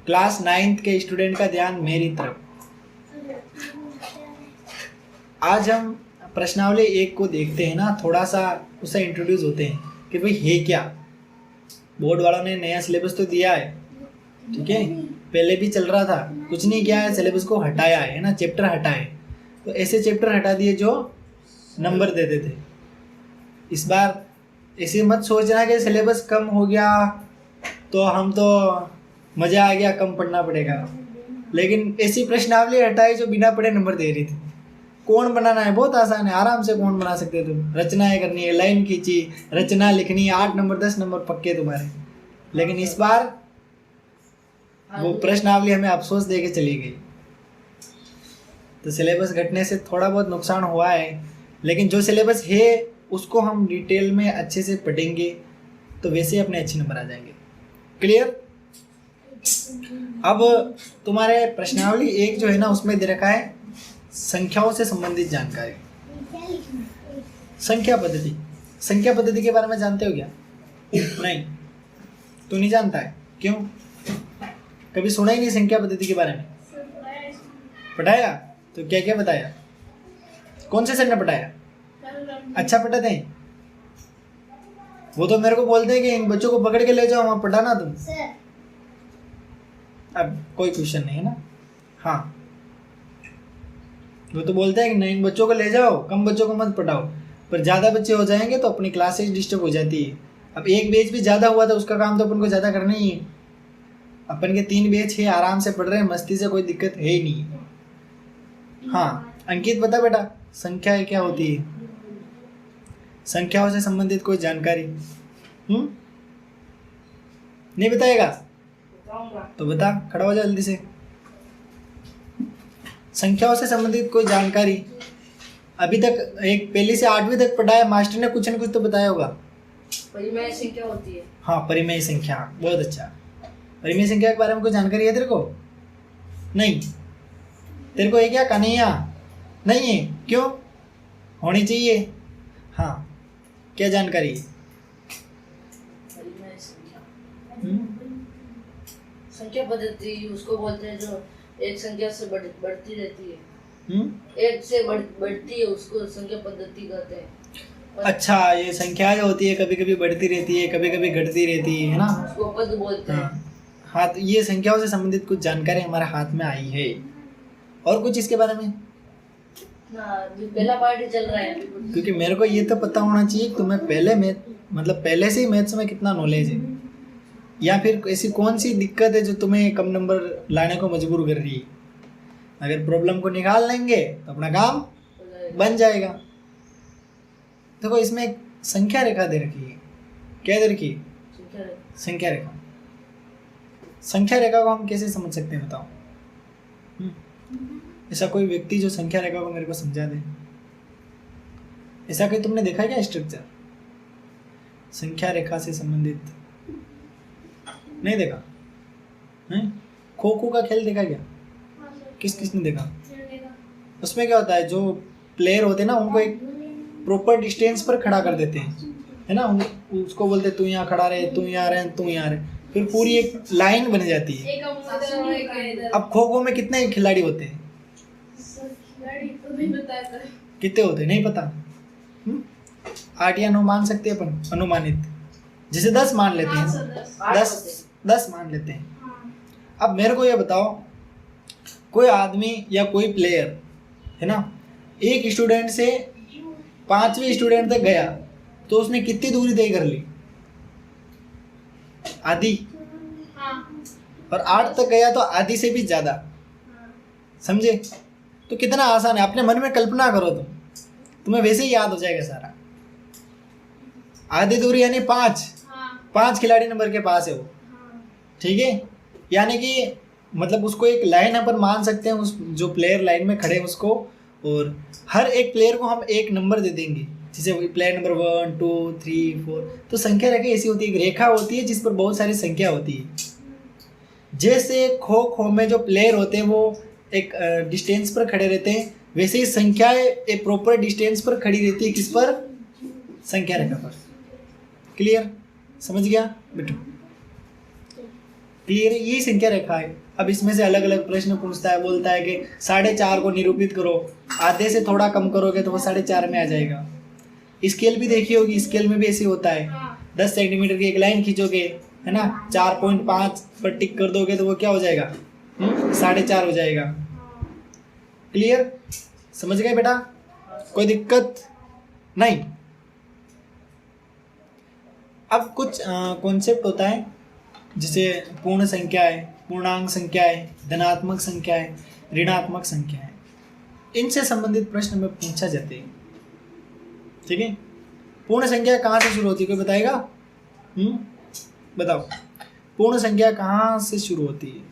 Class 9th के student का ध्यान मेरी तरफ। आज हम प्रश्नावली 1 को देखते हैं ना, थोड़ा सा उससे इंट्रोड्यूस होते हैं कि भाई है क्या। बोर्ड वालों ने नया सिलेबस तो दिया है, ठीक है, पहले भी चल रहा था, कुछ नहीं किया है, सिलेबस को हटाया है ना, चैप्टर हटाए। तो ऐसे चैप्टर हटा दिए जो नंबर देते थे। इस बार ऐसे मत सोचना कि सिलेबस कम हो गया तो हम तो मज़ा आ गया, कम पढ़ना पड़ेगा। लेकिन ऐसी प्रश्नावली हटाई जो बिना पढ़े नंबर दे रही थी। कौन बनाना है बहुत आसान है, आराम से कौन बना सकते हो तुम। रचनाएं करनी है, लाइन खींची, रचना लिखनी है, 8 नंबर 10 नंबर पक्के तुम्हारे। लेकिन इस बार वो प्रश्नावली हमें अफसोस दे के चली गई। तो सिलेबस घटने से थोड़ा बहुत नुकसान हुआ है, लेकिन जो सिलेबस है उसको हम डिटेल में अच्छे से पढ़ेंगे तो वैसे अपने अच्छे नंबर आ जाएंगे। क्लियर। अब तुम्हारे प्रश्नावली 1 जो है ना, उसमें दे रखा है संख्याओं से संबंधित जानकारी। संख्या पद्धति, संख्या पद्धति के बारे में जानते हो क्या? नहीं, तू नहीं जानता है, क्यों? कभी सुना ही नहीं संख्या पद्धति के बारे में? पढ़ाया तो क्या क्या बताया? कौन से सर ने पढ़ाया? अच्छा पढ़ाते हैं? वो तो मेरे को बोलते हैं कि इन बच्चों को पकड़ के ले जाओ वहां पढ़ाना तुम। अब कोई क्वेश्चन नहीं है ना। हाँ, वो तो बोलते हैं कि नहीं, इन बच्चों को ले जाओ, कम बच्चों को मत पढ़ाओ। पर ज़्यादा बच्चे हो जाएंगे तो अपनी क्लासेस डिस्टर्ब हो जाती है। अब एक बैच भी ज़्यादा हुआ था, उसका काम तो अपन को ज़्यादा करना ही है। अपन के 3 बैच है, आराम से पढ़ रहे हैं, मस्ती से कोई दिक्कत है ही नहीं। हाँ अंकित, बता बेटा संख्या क्या होती है? संख्याओं से संबंधित कोई जानकारी नहीं बताएगा? तो बता, खड़ा हो जा जल्दी से। संख्याओं से संबंधित कोई जानकारी अभी तक एक पहली से 8वीं तक पढ़ाया मास्टर ने, कुछ न कुछ तो बताया होगा। परिमेय संख्या होती है। हाँ, परिमेय संख्या, बहुत अच्छा। परिमेय संख्या के बारे में कोई जानकारी है तेरे को? नहीं, तेरे को है क्या कन्हैया? नहीं है, क्यों? होनी चाहिए। हाँ, क्या जानकारी है? परिमेय संख्या, संख्या पद्धति उसको बोलते हैं जो एक संख्या से बढ़ती रहती है। एक से बढ़ती है, उसको संख्या पद्धति कहते हैं। अच्छा, ये संख्या जो होती है कभी कभी बढ़ती रहती है, कभी कभी घटती रहती है ना, उसको पद बोलते हैं। हाँ, तो ये संख्याओं से संबंधित कुछ जानकारी हमारे हाथ में आई है। और कुछ इसके बारे में? पहला पार्ट ही चल रहा है, क्योंकि मेरे को ये तो पता होना चाहिए कि तुम्हें पहले से ही मैथ्स में कितना नॉलेज है, या फिर ऐसी कौन सी दिक्कत है जो तुम्हें कम नंबर लाने को मजबूर कर रही है। अगर प्रॉब्लम को निकाल लेंगे तो अपना काम बन जाएगा। देखो, इसमें एक संख्या रेखा दे रखी है। क्या दे रखी है? संख्या रेखा। संख्या रेखा को हम कैसे समझ सकते हैं बताओ? ऐसा कोई व्यक्ति जो संख्या रेखा को मेरे को समझा दे। ऐसा कोई तुमने देखा क्या स्ट्रक्चर संख्या रेखा से संबंधित? नहीं देखा? नहीं? खो खो का खेल देखा क्या? किस किसने देखा? उसमें क्या होता है, जो प्लेयर होते हैं ना, उनको एक प्रॉपर डिस्टेंस पर खड़ा कर देते हैं, है ना। उसको बोलते तू यहाँ खड़ा रहे, तू यहाँ रहे, तू यहाँ रहे, फिर पूरी एक लाइन बन जाती है। अब खो खो में कितने खिलाड़ी होते हैं? कितने होते हैं नहीं पता? 8 या 9 मान सकते हैं अपन, अनुमानित। जैसे 10 मान लेते हैं, 10 मान लेते हैं। अब मेरे को ये बताओ, कोई आदमी या कोई प्लेयर है ना, एक स्टूडेंट से 5वें स्टूडेंट तक गया तो उसने कितनी दूरी तय कर ली? आधी। और 8 तक गया तो आधी से भी ज्यादा। समझे? तो कितना आसान है, अपने मन में कल्पना करो तुम्हें वैसे ही याद हो जाएगा सारा। आधी दूरी यानी 5 खिलाड़ी नंबर के पास है वो, ठीक है। यानी कि मतलब उसको एक लाइन अपन मान सकते हैं, उस जो प्लेयर लाइन में खड़े हैं उसको, और हर एक प्लेयर को हम एक नंबर दे देंगे, जैसे प्लेयर नंबर 1 2 3 4। तो संख्या रेखा ऐसी होती है, एक रेखा होती है जिस पर बहुत सारी संख्या होती है। जैसे खो खो में जो प्लेयर होते हैं वो एक डिस्टेंस पर खड़े रहते हैं, वैसे ही संख्याएं एक प्रॉपर डिस्टेंस पर खड़ी रहती है। किस पर? संख्या रेखा पर। क्लियर? समझ गया बेटू? क्लियर है, यही संख्या रेखा है। अब इसमें से अलग अलग प्रश्न पूछता है, बोलता है कि 4.5 को निरूपित करो, आधे से थोड़ा कम करोगे तो वो 4.5 में आ जाएगा। स्केल भी देखी होगी, स्केल में भी ऐसे होता है। 10 सेंटीमीटर की एक लाइन खींचोगे, है ना, 4.5 पर टिक कर दोगे तो वो क्या हो जाएगा, 4.5 हो जाएगा। क्लियर, समझ गए बेटा, कोई दिक्कत नहीं। अब कुछ कॉन्सेप्ट होता है, जैसे पूर्ण संख्या है, पूर्णांक संख्या है, धनात्मक संख्या है, ऋणात्मक संख्या है, इनसे संबंधित प्रश्न में पूछा जाते हैं। ठीक है, पूर्ण संख्या कहाँ से शुरू होती है, कोई बताएगा? बताओ, पूर्ण संख्या कहाँ से शुरू होती है?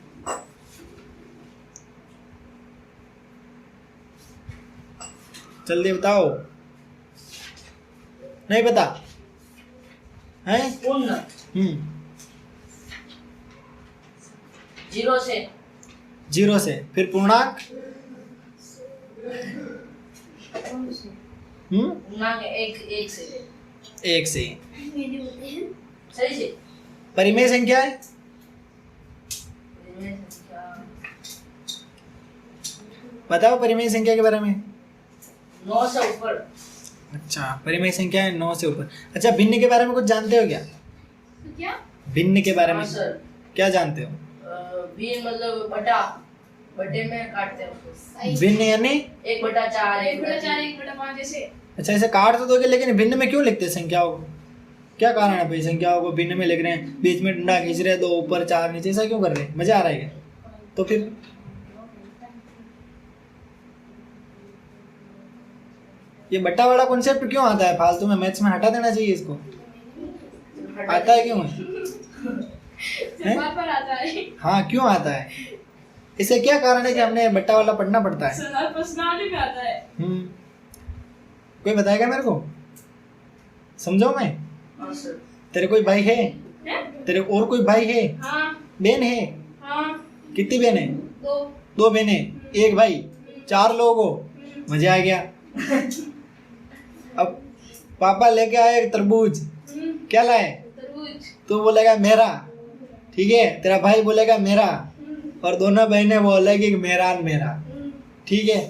जल्दी बताओ, नहीं पता है? पूर्ण 0 से, फिर पूर्णांक पूर्णांक 1 से, 1 से। सही से। परिमेय संख्या है, परिमेय संख्या बताओ परिमेय संख्या के बारे में। 9 से ऊपर। अच्छा, परिमेय संख्या है 9 से ऊपर। अच्छा, भिन्न के बारे में कुछ जानते हो क्या? क्या? भिन्न के बारे में हाँ सर, क्या जानते हो? भिन्न मतलब बटे में काटते हैं उसको। भिन्न यानी 1/4, 1/4, 1/5 जैसे। अच्छा, ऐसे काट तो दोगे, लेकिन भिन्न में क्यों लिखते हैं संख्याओं को? क्या कारण है भाई, संख्याओं को भिन्न में लिख रहे हैं, बीच में डंडा खींच रहे हैं, 2 ऊपर 4 नीचे, ऐसा क्यों कर रहे हैं? मजा आ रहा है क्या? तो फिर ये बट्टा वाला कॉन्सेप्ट क्यों आता है फालतू में? मैथ्स में हटा देना चाहिए इसको। आता है क्यों है? बार बार आता है। हाँ, क्यों आता है? इसे क्या कारण है कि हमने बट्टा वाला पढ़ना पड़ता है? सर पर्सनालिटी में आता है। कोई बताएगा मेरे को? समझो मैं। हाँ सर। तेरे कोई भाई है? तेरे और कोई भाई है? हाँ बहन है? हाँ। कितनी बहन है? 2 बहनें, 1 भाई, 4 लोग हो। मजा आ गया। अब पापा लेके आए एक तरबूज, क्या लाए? तरबूज। तू बोलेगा मेरा, ठीक है, तेरा भाई बोलेगा मेरा, और दोनों बहनें बोलेगी मेरा मेरा, ठीक है।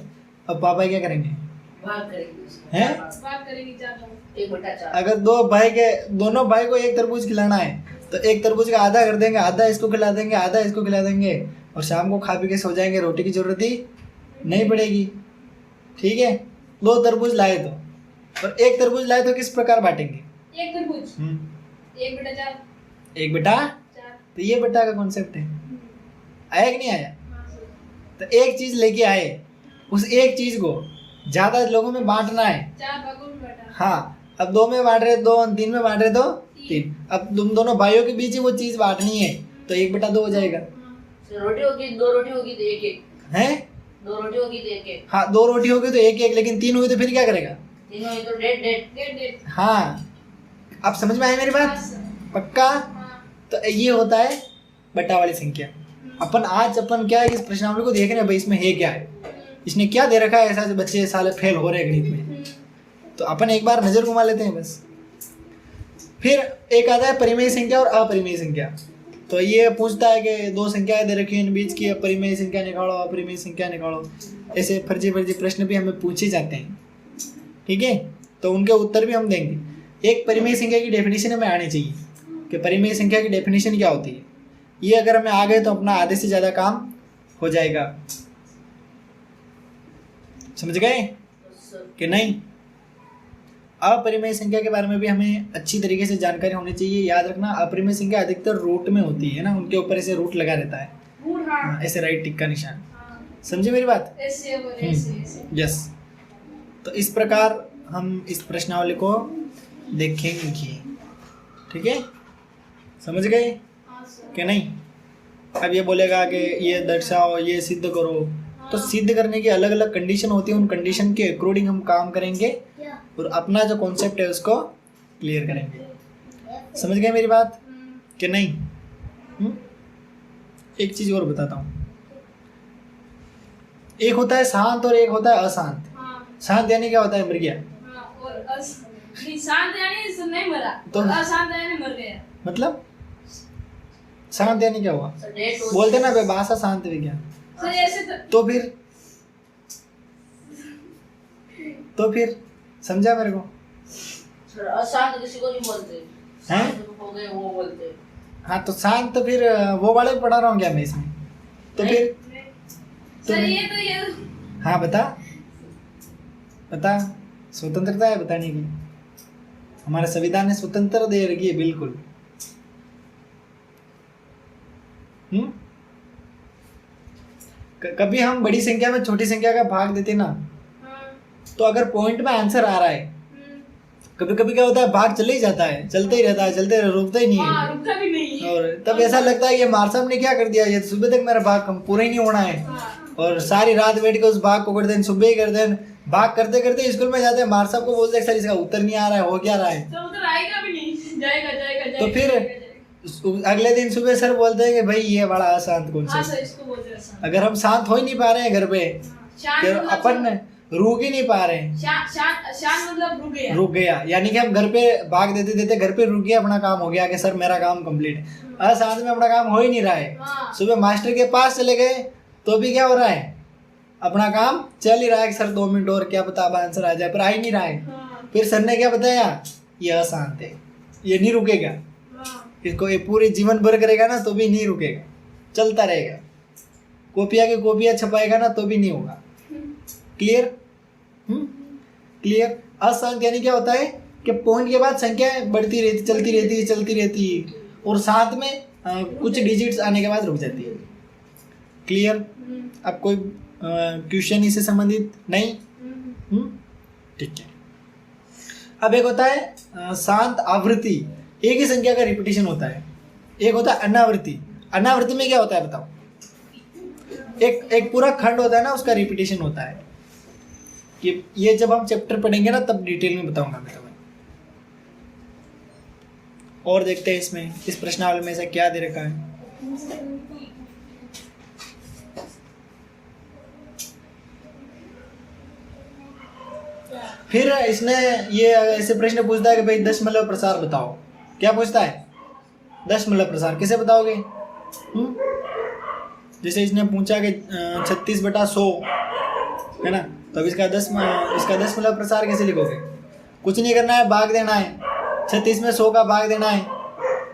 अब पापा क्या करेंगे? भाग करेंगे उसको। हैं? बात करेंगे 4 1/4। अगर दोनों भाई को एक तरबूज खिलाना है तो एक तरबूज का आधा कर देंगे, आधा इसको खिला देंगे, आधा इसको खिला देंगे, और शाम को खा पी के सो जाएंगे, रोटी की जरूरत ही नहीं पड़ेगी। ठीक है, 2 तरबूज लाए तो, और 1 तरबूज लाए तो किस प्रकार बांटेंगे? 1 तरबूज 1/4। 1/4। तो ये बट्टा का कॉन्सेप्ट है। आया कि नहीं आया? तो एक चीज लेके आए, उस एक चीज को ज्यादा लोगों में बांटना है। 4 भागों में बटा। हाँ, अब 2 में बांट रहे 2, 3 में बांट रहे तो 3। अब तुम दोनों भाइयों के बीच ही वो चीज बांटनी है, तो 1/2 हो जाएगा। रोटी होगी, 2 रोटी होगी तो 1-1 है? 2 रोटी होगी तो 1-1। हाँ, 2 रोटी होगी तो 1-1, लेकिन 3 हुई तो फिर क्या करेगा? 3 हुई तो 1.5। हाँ, अब समझ में आया मेरी बात? पक्का? तो ये होता है बट्टा वाली संख्या। अपन क्या है, इस प्रश्नावली को देख रहे हैं भाई, इसमें है क्या है, इसने क्या दे रखा है, ऐसा जो बच्चे साले फेल हो रहे हैं गणित में, तो अपन एक बार नजर घुमा लेते हैं बस। फिर एक आता है परिमेय संख्या और अपरिमेय संख्या। तो ये पूछता है कि 2 संख्याएं दे रखी हैं, इन बीच की परिमेय संख्या निकालो, अपरिमेय संख्या निकालो। ऐसे फर्जी प्रश्न भी हमें पूछे जाते हैं, ठीक है, तो उनके उत्तर भी हम देंगे। एक परिमेय संख्या की डेफिनेशन हमें आनी चाहिए कि परिमेय संख्या की डेफिनेशन क्या होती है। ये अगर हमें आ गए तो अपना आधे से ज़्यादा काम हो जाएगा। समझ गए कि नहीं? अपरिमेय संख्या के बारे में भी हमें अच्छी तरीके से जानकारी होनी चाहिए। याद रखना, अपरिमेय संख्या अधिकतर रूट में होती है ना, उनके ऊपर ऐसे रूट लगा रहता है, हाँ, ऐसे राइट टिक का निशान। समझे मेरी बात? ऐसे और ऐसे। यस। तो इस प्रकार हम इस प्रश्नावली को देखेंगे, ठीक है? समझ गए कि नहीं? अब ये बोलेगा कि ये दर्शाओ, ये सिद्ध करो, तो सिद्ध करने की अलग अलग कंडीशन होती है, उन कंडीशन के अकॉर्डिंग हम काम करेंगे और अपना जो कॉन्सेप्ट है उसको क्लियर करेंगे। समझ गए मेरी बात कि नहीं? एक चीज और बताता हूँ, एक होता है शांत और एक होता है अशांत। शांत यानी क्या होता है? मर गया। और शांत यानी नहीं मरा, तो अशांत यानी मर गया। मतलब शांत यानी क्या हुआ? सर डेट होती बोलते ना बेभाषा शांत विज्ञान। सर ऐसे तो फिर समझा मेरे को? सर अशांत किसी को नहीं बोलते, शांत हो गए वो बोलते हैं। हाँ तो शांत तो फिर वो वाले पढ़ा रहा हूँ क्या मैं इसमें? तो नहीं। फिर सर ये हाँ बता स्वतंत्रता है बताने की, हमारे संविधान ने स्वतंत्र दे रखी है बिल्कुल। कभी हम बड़ी संख्या में छोटी संख्या का भाग देते ना, तो अगर पॉइंट में आंसर आ रहा है, कभी कभी क्या होता है भाग चले ही जाता है, चलते ही रहता है, चलते रुकता ही नहीं है, रुकता भी नहीं है। और तब ऐसा लगता है ये मार साहब ने क्या कर दिया, ये सुबह तक मेरा भाग पूरा ही नहीं होना है, और सारी रात बैठ के उस भाग को कर दें, सुबह ही कर दें, भाग करते करते स्कूल में जाते हैं, मार साहब को बोलते हैं सर इसका उत्तर नहीं आ रहा है, हो क्या रहा है, तो उधर आएगा भी नहीं, जाएगा तो फिर अगले दिन सुबह सर बोलते हैं कि भाई ये बड़ा अशांत हाँ कॉन्सेप्ट। सर इसको बोलते हैं। अगर हम शांत हो ही नहीं पा रहे हैं घर पे, शांत फिर मतलब अपन रुक ही नहीं पा रहे हैं, शांत मतलब रुक गया यानी कि हम घर पे भाग देते देते घर पे रुक गया, अपना काम हो गया कि सर मेरा काम कंप्लीट। अशांत में अपना काम हो ही नहीं रहा है, हाँ। सुबह मास्टर के पास चले गए तो भी क्या हो रहा है, अपना काम चल ही रहा है कि सर 2 मिनट और क्या पता अब आंसर आ जाए, पर आ ही नहीं रहा है। हाँ। फिर सर ने क्या बताया, ये अशांत है, ये नहीं रुकेगा, हाँ। इसको ये पूरे जीवन भर करेगा ना तो भी नहीं रुकेगा, चलता रहेगा, कॉपियाँ की कॉपियाँ छपाएगा ना तो भी नहीं होगा। क्लियर? क्लियर? अशांत यानी क्या होता है कि पॉइंट के बाद संख्याएं बढ़ती रहती, चलती रहती है, और साथ में कुछ डिजिट्स आने के बाद रुक जाती है। क्लियर? अब कोई क्वेश्चन इससे संबंधित नहीं? ठीक है। अब एक होता है शांत आवृत्ति, एक ही संख्या का रिपीटिशन होता है, एक होता है अनावृत्ति। अनावृत्ति में क्या होता है बताओ? एक पूरा खंड होता है ना, उसका रिपीटिशन होता है। ये जब हम चैप्टर पढ़ेंगे ना तब डिटेल में बताऊंगा मैं तुम्हें। और देखते हैं इसमें, इस प्रश्नावली में ऐसा क्या दे रखा है। फिर इसने ये ऐसे प्रश्न पूछता है कि भाई दशमलव प्रसार बताओ। क्या पूछता है? दशमलव प्रसार कैसे बताओगे? जैसे इसने पूछा कि 36/100 है ना, तो अब इसका दशमलव प्रसार कैसे लिखोगे? कुछ नहीं करना है, भाग देना है, 36 में 100 का भाग देना है,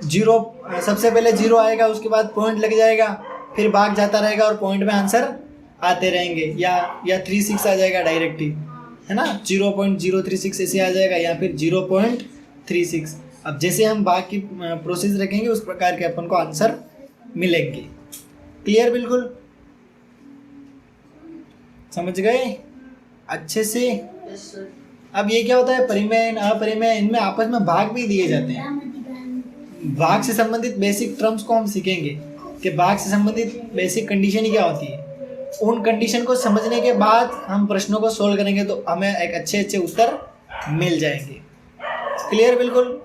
0 सबसे पहले 0 आएगा, उसके बाद पॉइंट लग जाएगा, फिर भाग जाता रहेगा और पॉइंट में आंसर आते रहेंगे, या 36 आ जाएगा डायरेक्ट ही, है ना, 0.036 ऐसे आ जाएगा, या फिर 0.36। अब जैसे हम भाग की प्रोसेस रखेंगे उस प्रकार के अपन को आंसर मिलेंगे। क्लियर? बिल्कुल समझ गए अच्छे से? Yes sir. अब ये क्या होता है, परिमेय अपरिमेय, इनमें आपस में भाग भी दिए जाते हैं। भाग से संबंधित बेसिक टर्म्स को हम सीखेंगे कि भाग से संबंधित बेसिक कंडीशन ही क्या होती है। उन कंडीशन को समझने के बाद हम प्रश्नों को सोल्व करेंगे तो हमें एक अच्छे उत्तर मिल जाएंगे। क्लियर? बिल्कुल।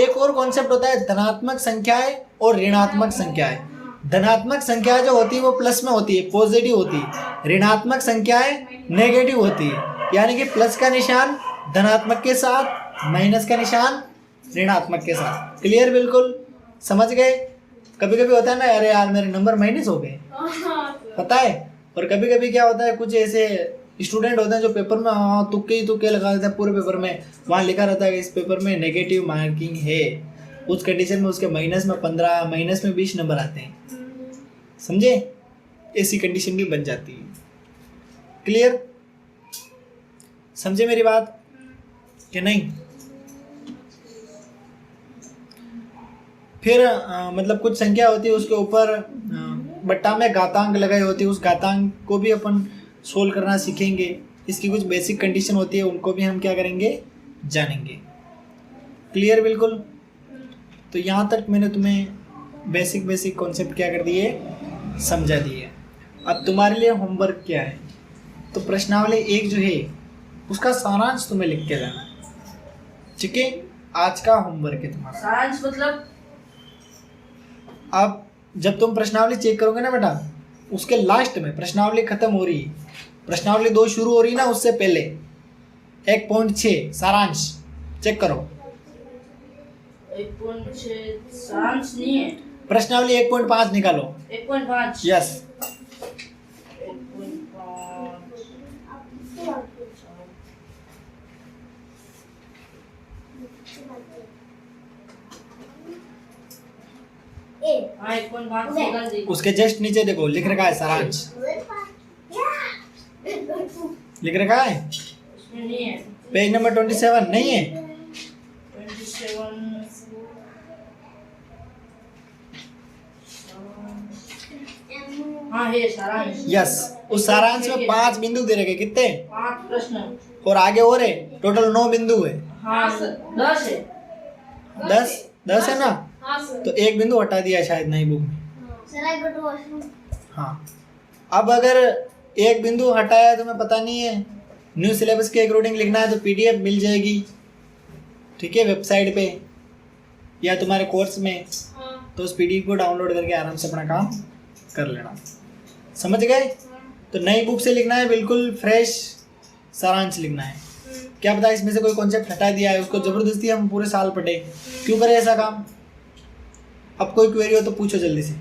एक और कॉन्सेप्ट होता है धनात्मक संख्याएं और ऋणात्मक संख्याएं। धनात्मक संख्या जो होती है वो प्लस में होती है, पॉजिटिव होती है। ऋणात्मक संख्याएं नेगेटिव होती है, यानी कि प्लस का निशान धनात्मक के साथ, माइनस का निशान ऋणात्मक के साथ। क्लियर? बिल्कुल समझ गए? कभी कभी होता है ना, अरे यार मेरे नंबर माइनस हो गए, पता है। और कभी कभी क्या होता है, कुछ ऐसे स्टूडेंट होते हैं जो पेपर में तुक्के लगा देते हैं पूरे पेपर में, वहाँ लिखा रहता है कि इस पेपर में नेगेटिव मार्किंग है, उस कंडीशन में उसके माइनस में 15, माइनस में 20 नंबर आते हैं। समझे? ऐसी कंडीशन भी बन जाती है। क्लियर? समझे मेरी बात कि नहीं? फिर मतलब कुछ संख्या होती है, उसके ऊपर बट्टा में घातांक लगाई होती है, उस घातांक को भी अपन सोल्व करना सीखेंगे। इसकी कुछ बेसिक कंडीशन होती है, उनको भी हम क्या करेंगे, जानेंगे। क्लियर? बिल्कुल। तो यहाँ तक मैंने तुम्हें बेसिक कॉन्सेप्ट क्या कर दिए, समझा दिए। अब तुम्हारे लिए होमवर्क क्या है, तो प्रश्नावली 1 जो है उसका सारांश तुम्हें लिख के जाना है। ठीक है? आज का होमवर्क है तुम्हारा। सारांश मतलब? अब जब तुम प्रश्नावली चेक करोगे ना बेटा, उसके लास्ट में प्रश्नावली खत्म हो रही है, प्रश्नावली 2 शुरू हो रही है ना, उससे पहले 1.6 सारांश चेक करो। 1.6 सारांश नहीं है। प्रश्नावली 1.5 निकालो। 1.5 यस 1.5 हाँ 1.5 निकाल दी। उसके जस्ट नीचे देखो लिख रखा है सारांश, लिख रखा है उसमें नहीं है। पेज नंबर 27 नहीं है। 27 हाँ है सारांश। यस उस सारांश में 5 बिंदु दे रखे, कितने 5 प्रश्न और आगे और है, टोटल 9 बिंदु है। हाँ 10 है। 10 है ना, हाँ सर। तो एक बिंदु हटा दिया शायद नई बुक में। Sir I go to washroom. हाँ अब अगर एक बिंदु हटाया तो मैं पता नहीं है, न्यू सिलेबस के अकॉर्डिंग लिखना है तो पीडीएफ मिल जाएगी, ठीक है, वेबसाइट पे या तुम्हारे कोर्स में, हाँ तो उस पीडीएफ को डाउनलोड करके आराम से अपना काम कर लेना। समझ गए? तो नई बुक से लिखना है, बिल्कुल फ्रेश सारांश लिखना है। क्या पता इसमें से कोई कॉन्सेप्ट हटा दिया है, उसको जबरदस्ती हम पूरे साल पढ़े, क्यों करें ऐसा काम? अब कोई क्वेरी हो तो पूछो जल्दी से।